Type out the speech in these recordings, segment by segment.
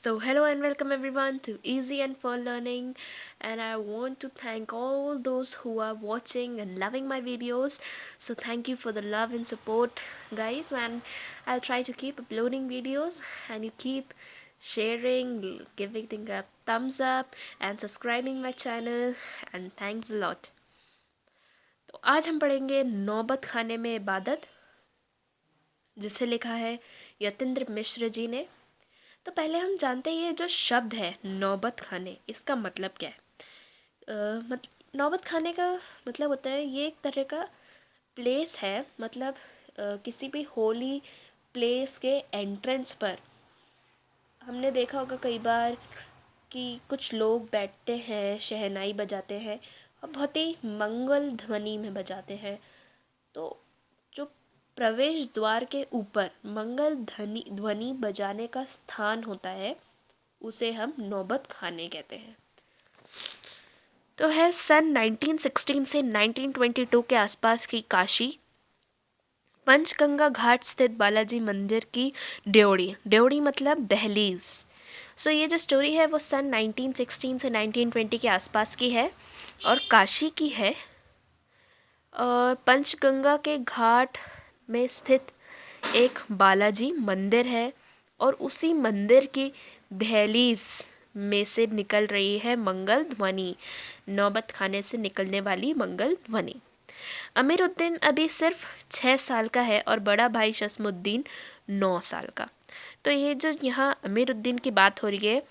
So, hello and welcome everyone to Easy and Fun Learning. And I want to thank all those who are watching and loving my videos. So, thank you for the love and support, guys. And I'll try to keep uploading videos, and you keep sharing, giving a thumbs up, and subscribing my channel. And thanks a lot. तो आज हम पढ़ेंगे नौबत खाने में इबादत, जिसे लिखा है यतेंद्र मिश्र जी ने। तो पहले हम जानते हैं ये जो शब्द है नौबत खाने, इसका मतलब क्या है। नौबत खाने का मतलब होता है ये एक तरह का प्लेस है, मतलब किसी भी होली प्लेस के एंट्रेंस पर हमने देखा होगा कई बार कि कुछ लोग बैठते हैं, शहनाई बजाते हैं और बहुत ही मंगल ध्वनि में बजाते हैं। तो जो प्रवेश द्वार के ऊपर मंगल ध्वनि बजाने का स्थान होता है उसे हम नौबत खाने कहते हैं। तो है सन 1916 से 1922 के आसपास की काशी, पंचगंगा घाट स्थित बालाजी मंदिर की ड्योढ़ी मतलब दहलीज। सो ये जो स्टोरी है वो सन 1916 से 1920 के आसपास की है और काशी की है। पंचगंगा के घाट में स्थित एक बालाजी मंदिर है और उसी मंदिर की दहलीज में से निकल रही है मंगल ध्वनि, नौबत खाने से निकलने वाली मंगल ध्वनि। अमीरुद्दीन अभी सिर्फ 6 साल का है और बड़ा भाई शस्मुद्दीन 9 साल का। तो ये जो यहाँ अमीरुद्दीन की बात हो रही है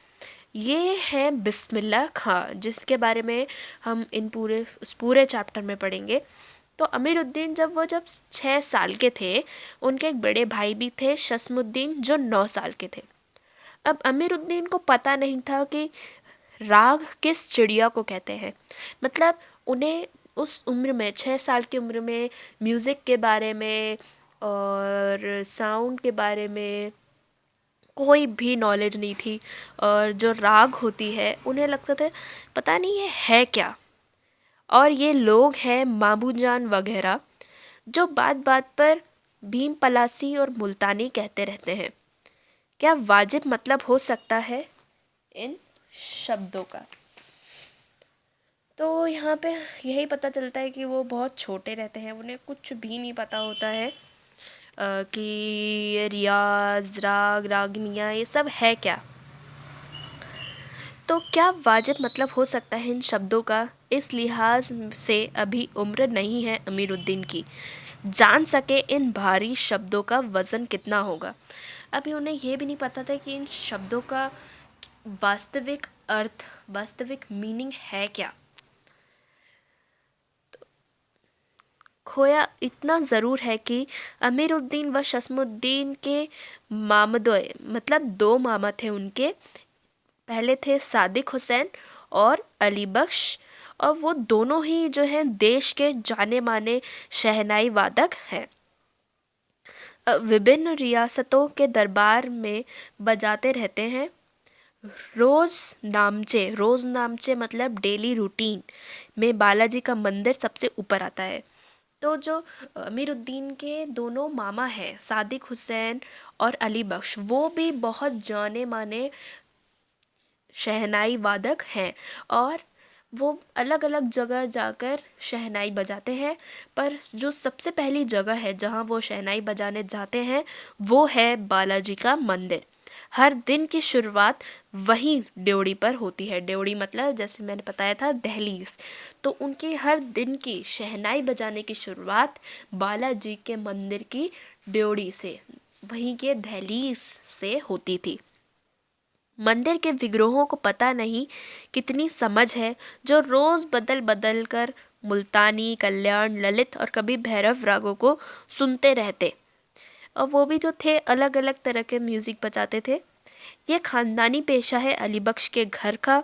ये है बिस्मिल्लाह खां, जिसके बारे में हम इस पूरे चैप्टर में पढ़ेंगे। तो अमीरुद्दीन जब 6 साल के थे, उनके एक बड़े भाई भी थे शस्मुद्दीन जो 9 साल के थे। अब अमीरुद्दीन को पता नहीं था कि राग किस चिड़िया को कहते हैं, मतलब उन्हें उस उम्र में 6 साल की उम्र में म्यूज़िक के बारे में और साउंड के बारे में कोई भी नॉलेज नहीं थी। और जो राग होती है उन्हें लगता था पता नहीं ये है क्या। और ये लोग हैं माबू जान वगैरह जो बात बात पर भीम पलासी और मुल्तानी कहते रहते हैं। क्या वाजिब मतलब हो सकता है इन शब्दों का। तो यहाँ पे यही पता चलता है कि वो बहुत छोटे रहते हैं, उन्हें कुछ भी नहीं पता होता है कि ये रियाज राग रागनियाँ ये सब है क्या। तो क्या वाजिब मतलब हो सकता है इन शब्दों का, इस लिहाज से अभी उम्र नहीं है अमीरुद्दीन की जान सके इन भारी शब्दों का वज़न कितना होगा। अभी उन्हें यह भी नहीं पता था कि इन शब्दों का वास्तविक अर्थ, वास्तविक मीनिंग है क्या। खोया इतना ज़रूर है कि अमीरुद्दीन व शस्मुद्दीन के मामदोए, मतलब 2 मामा थे उनके। पहले थे सादिक हुसैन और अली बख्श, और वो दोनों ही जो हैं देश के जाने माने शहनाई वादक हैं। विभिन्न रियासतों के दरबार में बजाते रहते हैं। रोज़ नामचे मतलब डेली रूटीन में बालाजी का मंदिर सबसे ऊपर आता है। तो जो अमीरुद्दीन के दोनों मामा हैं सादिक हुसैन और अली बख्श, वो भी बहुत जाने माने शहनाई वादक हैं और वो अलग अलग जगह जाकर शहनाई बजाते हैं। पर जो सबसे पहली जगह है जहाँ वो शहनाई बजाने जाते हैं वो है बालाजी का मंदिर। हर दिन की शुरुआत वहीं ड्योढ़ी पर होती है। ड्योढ़ी मतलब जैसे मैंने बताया था दहलीज। तो उनकी हर दिन की शहनाई बजाने की शुरुआत बालाजी के मंदिर की ड्योढ़ी से, वहीं के दहलीज से होती थी। मंदिर के विग्रहों को पता नहीं कितनी समझ है, जो रोज़ बदल बदल कर मुल्तानी, कल्याण, ललित और कभी भैरव रागों को सुनते रहते। और वो भी जो थे अलग अलग तरह के म्यूज़िक बजाते थे। ये ख़ानदानी पेशा है अली बख्श के घर का।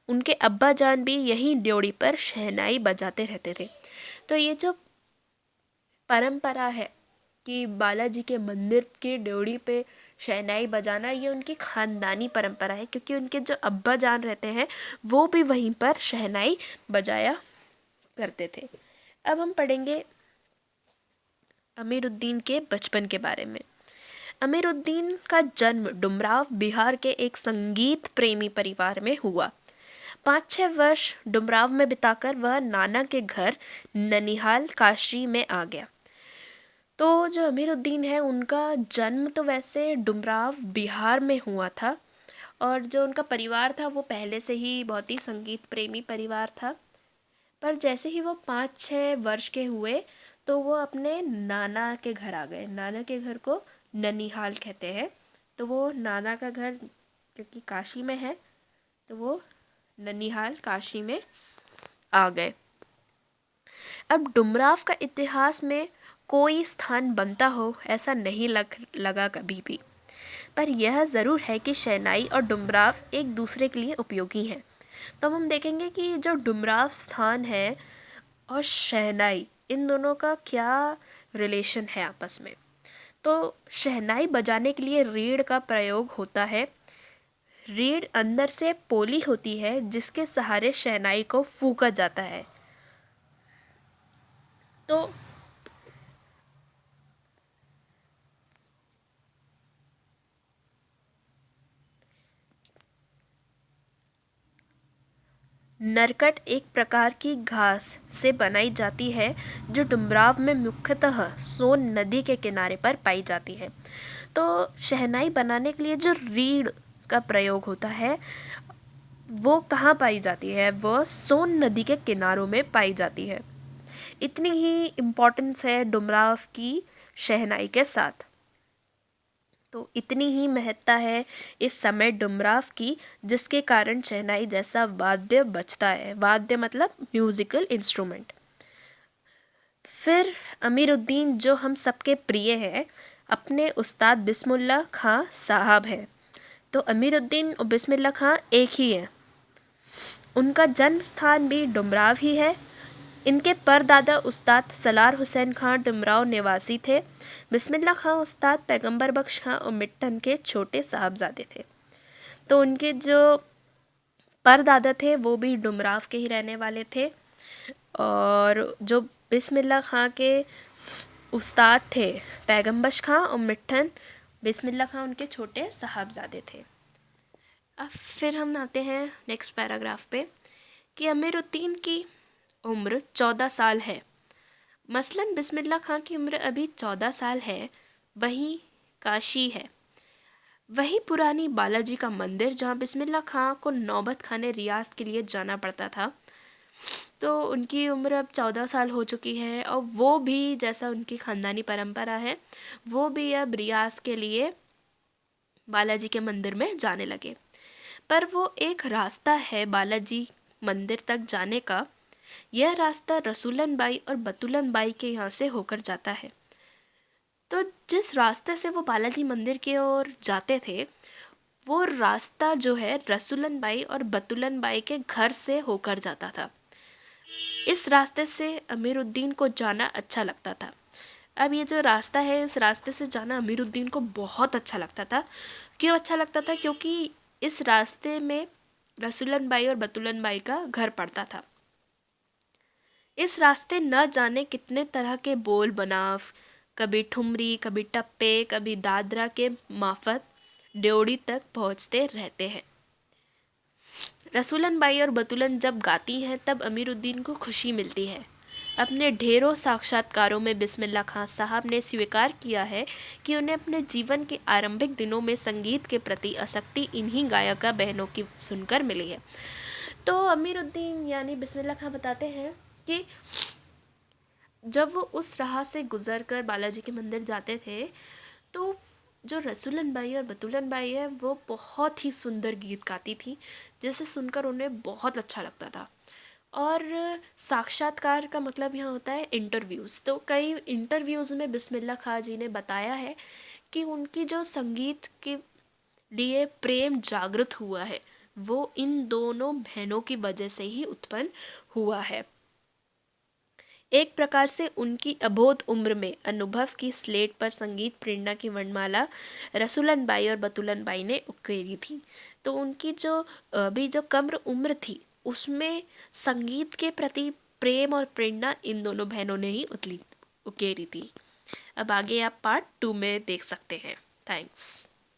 उनके अब्बा जान भी यहीं ड्योढ़ी पर शहनाई बजाते रहते थे। तो ये जो परंपरा है कि बालाजी के मंदिर की ड्योढ़ी पे शहनाई बजाना, ये उनकी ख़ानदानी परंपरा है, क्योंकि उनके जो अब्बा जान रहते हैं वो भी वहीं पर शहनाई बजाया करते थे। अब हम पढ़ेंगे अमीरुद्दीन के बचपन के बारे में। अमीरुद्दीन का जन्म डुमराव बिहार के एक संगीत प्रेमी परिवार में हुआ। 5-6 वर्ष डुमराव में बिताकर वह नाना के घर ननिहाल काशी में आ गया। तो जो अमीरुद्दीन है उनका जन्म तो वैसे डुमराव बिहार में हुआ था, और जो उनका परिवार था वो पहले से ही बहुत ही संगीत प्रेमी परिवार था। पर जैसे ही वो 5-6 वर्ष के हुए तो वो अपने नाना के घर आ गए। नाना के घर को ननिहाल कहते हैं। तो वो नाना का घर क्योंकि काशी में है तो वो ननिहाल काशी में आ गए। अब डुमराव का इतिहास में कोई स्थान बनता हो ऐसा नहीं लगा कभी भी, पर यह ज़रूर है कि शहनाई और डुमराव एक दूसरे के लिए उपयोगी हैं। तो हम देखेंगे कि जो डुमराव स्थान है और शहनाई, इन दोनों का क्या रिलेशन है आपस में। तो शहनाई बजाने के लिए रीढ़ का प्रयोग होता है। रीढ़ अंदर से पोली होती है जिसके सहारे शहनाई को फूंका जाता है। तो नरकट एक प्रकार की घास से बनाई जाती है जो डुमराव में मुख्यतः सोन नदी के किनारे पर पाई जाती है। तो शहनाई बनाने के लिए जो रीढ़ का प्रयोग होता है वो कहाँ पाई जाती है, वो सोन नदी के किनारों में पाई जाती है। इतनी ही इम्पोर्टेंस है डुमराव की शहनाई के साथ। तो इतनी ही महत्ता है इस समय डुमराव की, जिसके कारण शहनाई जैसा वाद्य बजता है। वाद्य मतलब म्यूजिकल इंस्ट्रूमेंट। फिर अमीरुद्दीन जो हम सबके प्रिय हैं, अपने उस्ताद बिस्मिल्लाह खां साहब हैं। तो अमीरुद्दीन और बिस्मिल्लाह खां एक ही है। उनका जन्म स्थान भी डुमराव ही है। इनके परदादा उस्ताद सलार हुसैन खां डुमराव निवासी थे। बिस्मिल्लाह खां उस्ताद पैगंबर बख्श खां और मिट्टन के छोटे साहबजादे थे। तो उनके जो परदादा थे वो भी डुमराव के ही रहने वाले थे, और जो बिस्मिल्लाह खां के उस्ताद थे पैगंबर खां और मिट्टन, बिस्मिल्लाह खां उनके छोटे साहबजादे थे। अब फिर हम आते हैं नेक्स्ट पैराग्राफ पे कि अमीरुद्दीन की उम्र 14 साल है। मसलन बिस्मिल्लाह खां की उम्र अभी 14 साल है। वहीं काशी है, वही पुरानी बालाजी का मंदिर जहाँ बिस्मिल्लाह खां को नौबत खाने रियाज के लिए जाना पड़ता था। तो उनकी उम्र अब 14 साल हो चुकी है, और वो भी जैसा उनकी ख़ानदानी परंपरा है वो भी अब रियाज के लिए बालाजी के मंदिर में जाने लगे। पर वो एक रास्ता है बालाजी मंदिर तक जाने का। यह रास्ता रसूलन बाई और बतुलन बाई के यहाँ से होकर जाता है। तो जिस रास्ते से वो बालाजी मंदिर की ओर जाते थे वो रास्ता जो है रसूलन बाई और बतुलन बाई के घर से होकर जाता था। इस रास्ते से अमीरुद्दीन को जाना अच्छा लगता था। अब ये जो रास्ता है, इस रास्ते से जाना अमीरुद्दीन को बहुत अच्छा लगता था। क्यों अच्छा लगता था? क्योंकि इस रास्ते में रसूलन बाई और बतुलन बाई का घर पड़ता था। इस रास्ते न जाने कितने तरह के बोल बनाव, कभी ठुमरी, कभी टप्पे, कभी दादरा के माफत ड्योढ़ी तक पहुंचते रहते हैं। रसूलन बाई और बतुलन जब गाती हैं तब अमीरुद्दीन को खुशी मिलती है। अपने ढेरों साक्षात्कारों में बिस्मिल्लाह खां साहब ने स्वीकार किया है कि उन्हें अपने जीवन के आरंभिक दिनों में संगीत के प्रति आसक्ति इन्हीं गायिका बहनों की सुनकर मिली है। तो अमीरुद्दीन यानी बिस्मिल्लाह खां बताते हैं कि जब वो उस राह से गुजर कर बालाजी के मंदिर जाते थे तो जो रसूलन बाई और बतुलन बाई है वो बहुत ही सुंदर गीत गाती थी, जिसे सुनकर उन्हें बहुत अच्छा लगता था। और साक्षात्कार का मतलब यहाँ होता है इंटरव्यूज़। तो कई इंटरव्यूज़ में बिस्मिल्लाह खां जी ने बताया है कि उनकी जो संगीत के लिए प्रेम जागृत हुआ है वो इन दोनों बहनों की वजह से ही उत्पन्न हुआ है। एक प्रकार से उनकी अबोध उम्र में अनुभव की स्लेट पर संगीत प्रेरणा की वर्णमाला रसूलन बाई और बतुलन बाई ने उकेरी थी। तो उनकी जो अभी जो कम उम्र थी उसमें संगीत के प्रति प्रेम और प्रेरणा इन दोनों बहनों ने ही उकेरी थी। अब आगे आप पार्ट 2 में देख सकते हैं। Thanks.